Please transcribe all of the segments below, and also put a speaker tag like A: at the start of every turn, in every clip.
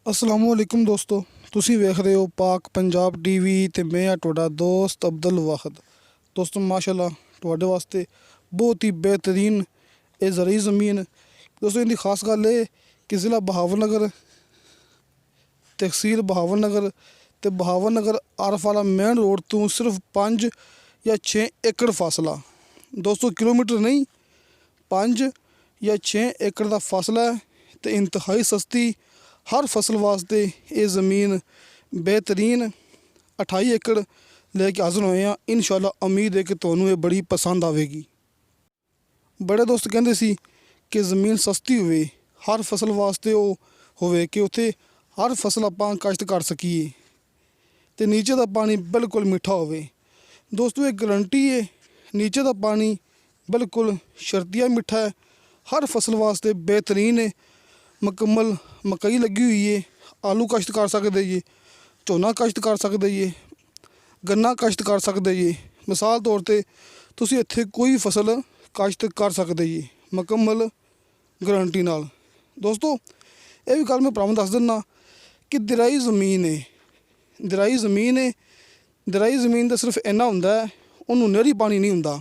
A: असलामुअलैकुम दोस्तों, तुसी वेख रहे हो पाक पंजाब टीवी ते मैं आ तुहाडा दोस्त अब्दुल वाहिद। दोस्तों माशाल्लाह तुहाडे वास्ते बहुत ही बेहतरीन ये ज़रई ज़मीन। दोस्तों इनकी खास गल है कि ज़िला बहावलनगर, तहसील बहावलनगर ते बहावलनगर आरफ वाला मेन रोड तो सिर्फ 5 या 6 एकड़ फासला। दोस्तों किलोमीटर नहीं, 5 या 6 एकड़ का फासला है तो इंतहाई सस्ती हर फसल वास्ते ये ज़मीन बेहतरीन 28 एकड़ लेके हाज़र होए हैं। इंशाअल्लाह उम्मीद है कि तुहानू ये बड़ी पसंद आवेगी। बड़े दोस्त कहते सी कि ज़मीन सस्ती होवे, हर फसल वास्ते होवे कि उत्थे हर फसल आपां काश्त कर सकीए ते नीचे का पानी बिल्कुल मीठा होवे। दोस्तों एक गारंटी है, नीचे का पानी बिल्कुल शर्तिया मीठा है, हर फसल वास्ते बेहतरीन है। मुकम्मल मकई लगी हुई है, आलू काश्त कर सकते जी, झोना काश्त कर सकते जी, गन्ना काश्त कर सकते जी। मिसाल तौर पर तुसी इत्थे कोई फसल काश्त कर सकते जी मुकम्मल गारंटी नाल। दोस्तों ये भी गल मैं भरावां दस दिन्ना कि दरियाई ज़मीन है, दरियाई ज़मीन है। दरियाई ज़मीन का सिर्फ इन्ना हुंदा है, उन्होंने नहरी पानी नहीं हुंदा।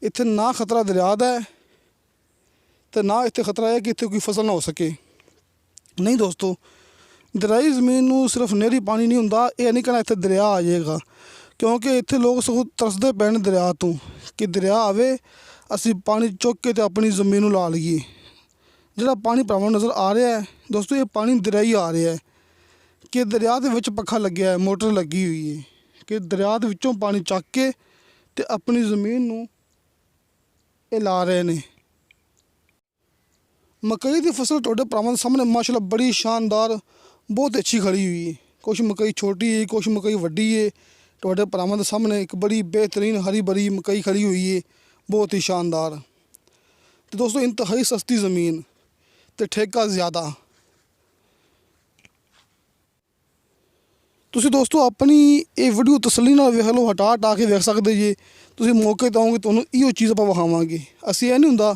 A: इत्थे ना खतरा दरिया दा है तो ना इत्थे खतरा है कि इत्थे कोई फसल ना हो सके। नहीं दोस्तों, दरियाई ज़मीन नूं सिर्फ नहरी पानी नहीं हुंदा, ये नहीं कहना इत्थे दरिया आ जाएगा, क्योंकि इत्थे लोग सगों तरसदे पे ने दरिया तो कि दरिया आवे असीं पानी चुक के ते अपनी ज़मीन नूं ला लईए। जिहड़ा पानी भरावां नज़र आ रहा है दोस्तों, ये पानी दरियाई आ रहा है कि दरिया दे विच पक्खा लग्या है, मोटर लगी हुई है कि दरिया दे विचों पानी चक के ते अपनी ज़मीन नूं ये ला रहे ने। मकई की फसल तुहाडे भरावां दे सामने माशाल्लाह बड़ी शानदार बहुत अच्छी खड़ी हुई है। कुछ मकई छोटी है, कुछ मकई वड्डी है। तुहाडे भरावां दे सामने एक बड़ी बेहतरीन हरी भरी मकई खड़ी हुई है, बहुत ही शानदार। तो दोस्तों इंतहाई सस्ती ज़मीन ते ठेका ज़्यादा। तुसी दोस्तों अपनी ये वीडियो तसल्ली नाल वेख लो, हटा हटा के वेख सकते जी। तुसी मौके ते आओगे तुहानू इहो चीज़ आपां विखावांगे। असीं ये नहीं हुंदा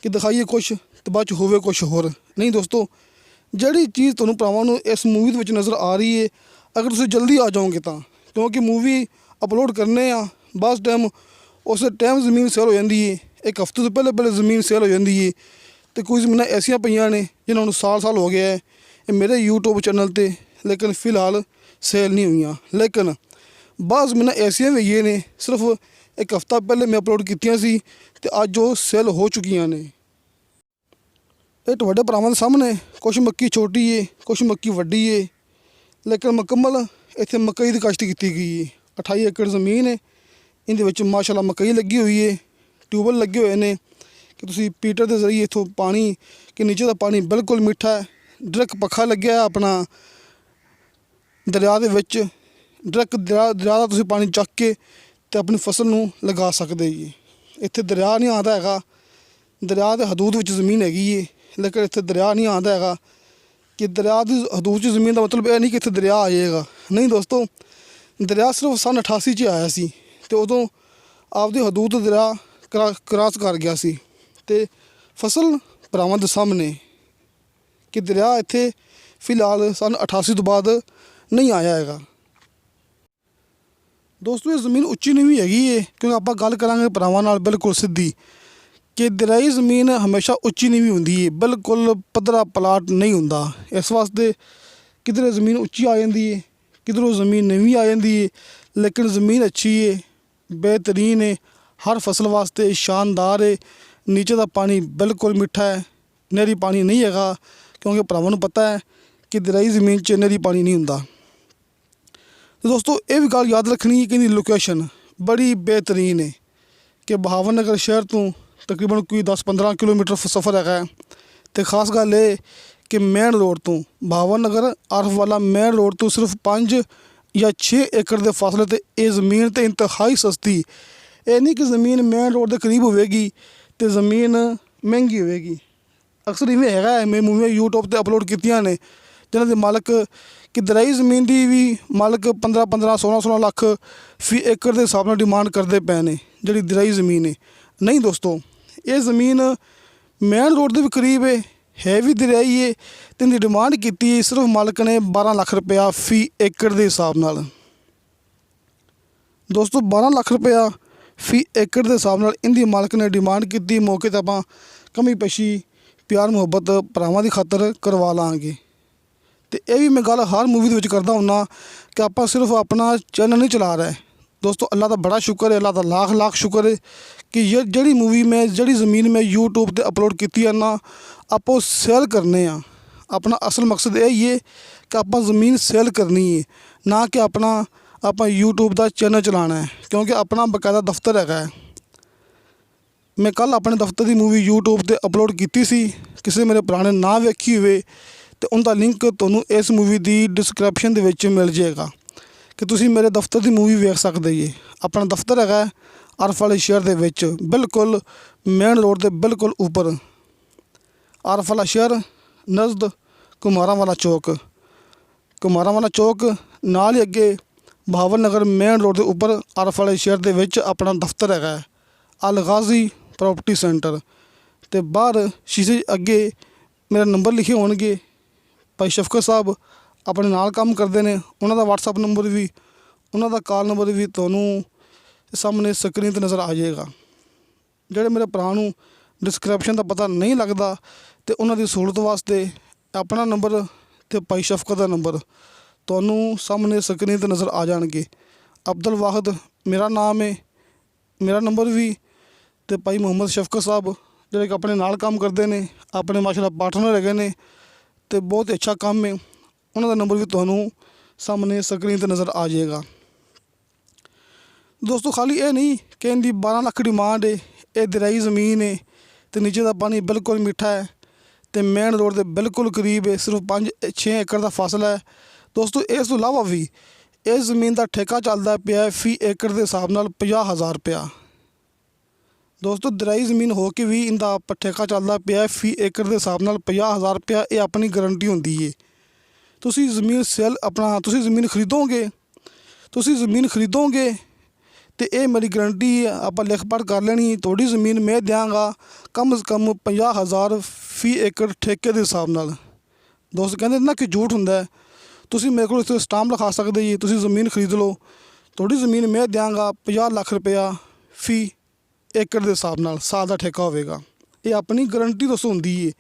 A: कि दिखाइए कुछ तो बाद च होवे कुछ होर। नहीं दोस्तों, जिहड़ी चीज़ तुहानू भरावां नू इस मूवी दे विच नज़र आ रही है, अगर तुसी जल्दी आ जाओगे तो, क्योंकि मूवी अपलोड करने आ बस टाइम उस टाइम ज़मीन सेल हो जाती है। एक हफ्ते तो पहले पहले ज़मीन सेल हो जाती है तो कुछ ज़मीनां ऐसियां पईयां ने जिन्हां नूं साल साल हो गया है ये मेरे यूट्यूब चैनल ते, लेकिन फ़िलहाल सेल नहीं हुई। लेकिन बाद ज़मीनां ऐसियां भी हैगियां ने सिर्फ एक हफ्ता पहले मैं अपलोड कीतियां सी ते अज वो सेल हो चुकियां ने। ये तुहाडे भरावां दे सामने कुछ मक्की छोटी है, कुछ मक्की वड्डी है, लेकिन मुकम्मल इत्थे मकई दी काश्त कीती गई है। 28 एकड़ ज़मीन है, इहदे विच माशाल्लाह मकई लगी हुई है, ट्यूबवैल लगे हुए ने कि तुसी पीटर के जरिए इत्थों पानी कि नीचे का पानी बिल्कुल मीठा है। डायरैक्ट पक्खा लग्या है अपना दरिया दे विच, डायरैक्ट दरिया दा तुसी पानी चक के ते अपनी फसल नूं लगा सकदे जी। इत्थे दरिया नहीं आंदा हैगा, दरिया दे हदूद विच ज़मीन हैगी है, लेकिन इत्थे दरिया नहीं आंदा हैगा कि दरिया की हदूद च ज़मीन का मतलब यह नहीं कि इत्थे दरिया आ जाएगा। नहीं दोस्तों, दरिया सिर्फ सन 88 च आया सी ते उदों आपदी हदूद दरिया क्रॉस कर गया सी ते फसल भरावां दे सामने कि दरिया इत्थे फ़िलहाल सन 88 तो बाद नहीं आया हैगा। दोस्तों ये ज़मीन उच्ची नहीं भी हैगी है, क्योंकि आपां गल करांगे भरावां नाल बिल्कुल सीधी कि दरियाई ज़मीन हमेशा उच्ची नहीं भी होंदी है, बिल्कुल पद्धरा प्लाट नहीं हुंदा। इस वास्ते किधरे ज़मीन उच्ची आ जाती है, किधरों ज़मीन नीवीं आ जाती है, लेकिन ज़मीन अच्छी है, बेहतरीन है, हर फसल वास्ते शानदार है। नीचे का पानी बिल्कुल मीठा है, नहरी पानी नहीं हैगा, क्योंकि भरावां नूं पता है कि दरियाई ज़मीन च नहरी पानी नहीं हुंदा। तो दोस्तों ये भी गल याद रखनी है कि इहदी लोकेशन बड़ी बेहतरीन है कि बहावलनगर शहर तो तकरीबन कोई 10-15 किलोमीटर सफ़र है। तो खास गल ये कि मेन रोड तो बहावलनगर आरफ वाला मेन रोड तो सिर्फ 5 या 6 एकड़ के फासले ते ये ज़मीन तो इंतहाई सस्ती। ये नहीं कि ज़मीन मेन रोड के करीब होगी तो ज़मीन महंगी होगी। अक्सर इवें है, मैं मूवियाँ यूट्यूब पर अपलोड कीतियां ने जिन्हां दे मालक कि दरियाई ज़मीन की भी मालक 15-15 16-16 लाख फी एकड़ के हिसाब नाल डिमांड करते पे ने जिहड़ी दरियाई ज़मीन है। नहीं दोस्तों, ये ज़मीन मेन रोड के भी करीब है, है भी दरियाई है तो इनकी डिमांड की सिर्फ मालिक ने 12 लाख रुपया फी एकड़ के हिसाब नाल। दोस्तों 12 लाख रुपया फी एकड़ के हिसाब नाल इनकी मालिक ने डिमांड की। मौके पर आपां कमी पेशी प्यार मुहब्बत भरावां की खातर करवा लांगे। तो यह भी मैं गल हर मूवी के करता हूँ कि आप सिर्फ अपना चैनल नहीं चला रहे। दोस्तों अल्लाह का बड़ा शुक्र है, अल्लाह का लाख लाख शुक्र है कि ये जड़ी मूवी में जड़ी ज़मीन में यूट्यूब पर अपलोड की है ना, आप सेल करने आ। अपना असल मकसद यही है कि आप ज़मीन सेल करनी है, ना कि अपना आप यूट्यूब का चैनल चलाना है, क्योंकि अपना बकायदा दफ्तर है। मैं कल अपने दफ्तर की मूवी यूट्यूब पर अपलोड की सी, किसी मेरे पुराने ना वेखी हुए तो उनका लिंक तुहानूं इस मूवी की डिस्क्रिप्शन दे विच मिल जाएगा कि तुसीं मेरे दफ्तर की मूवी वेख सकदे जे। अपना दफ्तर है आरफ वाले शहर दे विच, बिल्कुल मेन रोड के बिल्कुल ऊपर। आरफ वाला शहर नज़द कुमारा वाला चौक, कुमारा वाला चौक नाल ही अगे बहावल नगर मेन रोड के ऊपर आरफ वाले शहर दे विच अपना दफ्तर है अल गाजी प्रॉपर्टी सेंटर। तो बाहर शीशे अगे मेरा नंबर लिखे होणगे। भाई शफकत साहब अपने नाल काम करते हैं, उन्होंने व्हाट्सअप नंबर भी उन्होंने कॉल नंबर भी तुहानूं सामने स्क्रीन पर नज़र आ जाएगा। जोड़े मेरे भरा नूं डिस्क्रिप्शन का पता नहीं लगता तो उन्होंने सहूलत वास्ते अपना नंबर तो भाई शफकत का नंबर तुहानूं सामने स्क्रीन पर नज़र आ जाएंगे। अब्दुल वाहिद मेरा नाम है, मेरा नंबर भी तो भाई मोहम्मद शफकत साहब जोड़े अपने नाल काम करते हैं, अपने माशाअल्लाह पार्टनर है तो बहुत ही अच्छा काम है। उन्होंने नंबर भी तुहानूं सामने स्क्रीन पर नज़र आ जाएगा। दोस्तों खाली ये नहीं कि इनकी 12 लाख डिमांड है, ये दरियाई ज़मीन है तो नीचे का पानी बिल्कुल मीठा है तो मेन रोड के बिल्कुल करीब है, सिर्फ 5-6 एकड़ का फासला है। दोस्तों इस तो इलावा भी इस ज़मीन का ठेका चलता पिया फी एकड़ के हिसाब नाल 50,000 रुपया। दोस्तों दरियाई ज़मीन हो के भी इनका ठेका चलता पिया फी एकड़ के हिसाब नाल 50,000 रुपया। ये अपनी गारंटी होंदी है। तुसी ज़मीन सेल अपना तुसी ज़मीन खरीदोगे तो ये मेरी गारंटी है, आप लिख पढ़ कर लेनी। थोड़ी ज़मीन मैं देंगा कम से कम 50,000 फी एकड़ ठेके के हिसाब नाल। दोस्त कहते ना कि झूठ हुंदा है, तुसी मेरे को इत्थे स्टांप लिखा सकते जी, तुसी ज़मीन खरीद लो, थोड़ी ज़मीन मैं देंगा 50 लाख रुपया फी एकड़ के हिसाब नाल साल का ठेका होगा। ये अपनी गारंटी दोस्तों होंदी है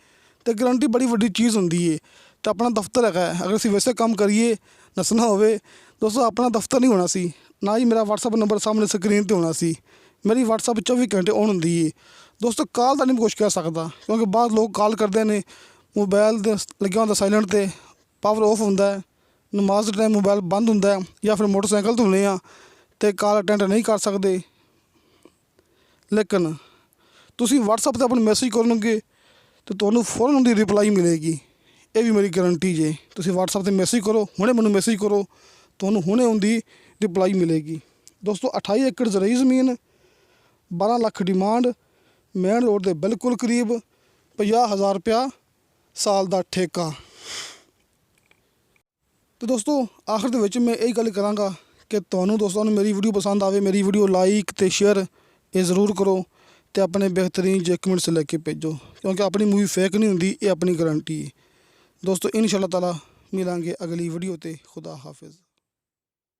A: तो गारंटी बड़ी वड्डी चीज़ होंदी है। तो अपना दफ्तर है, अगर असीं वैसे काम करिए नसना होवे दोस्तों अपना दफ्तर नहीं होना सी, ना ही मेरा व्हाट्सअप नंबर सामने स्क्रीन पर होना सी। मेरी व्हाट्सअप 24 घंटे ऑन होंदी है। दोस्तों कॉल का नहीं कुछ कह सकता, क्योंकि बाद लोग कॉल करते हैं मोबाइल लग्या होंदा साइलेंट ते, पावर ऑफ होंदा है, नमाज टाइम मोबाइल बंद होंदा है, या फिर मोटरसाइकिल तो होने तो कॉल अटेंड नहीं कर सकते। लेकिन तुसी व्हाट्सअप पर अपने मैसेज करोगे तो तुहानूं फौरन उनकी रिप्लाई मिलेगी। ये भी मेरी गारंटी जे, तुसी व्हाट्सअप पर मैसेज करो, हुणे मैनूं मैसेज करो, तुहानूं हुणे उनकी रिप्लाई मिलेगी। दोस्तों 28 एकड़ ज़रई ज़मीन, 12 लाख डिमांड, मेन रोड के बिल्कुल करीब, 50,000 रुपया साल का ठेका। तो दोस्तों आखिर दे विच मैं यही गल करांगा कि तुहानूं दोस्तों मेरी वीडियो पसंद आवे, मेरी वीडियो लाइक तो शेयर ये ज़रूर करो तो अपने बेहतरीन जे कमेंट्स लेके भेजो, क्योंकि अपनी मूवी फेक नहीं होंदी, ये अपनी गारंटी है। दोस्तों इंशाअल्लाह ताला मिलांगे अगली वीडियो ते। खुदा हाफिज़।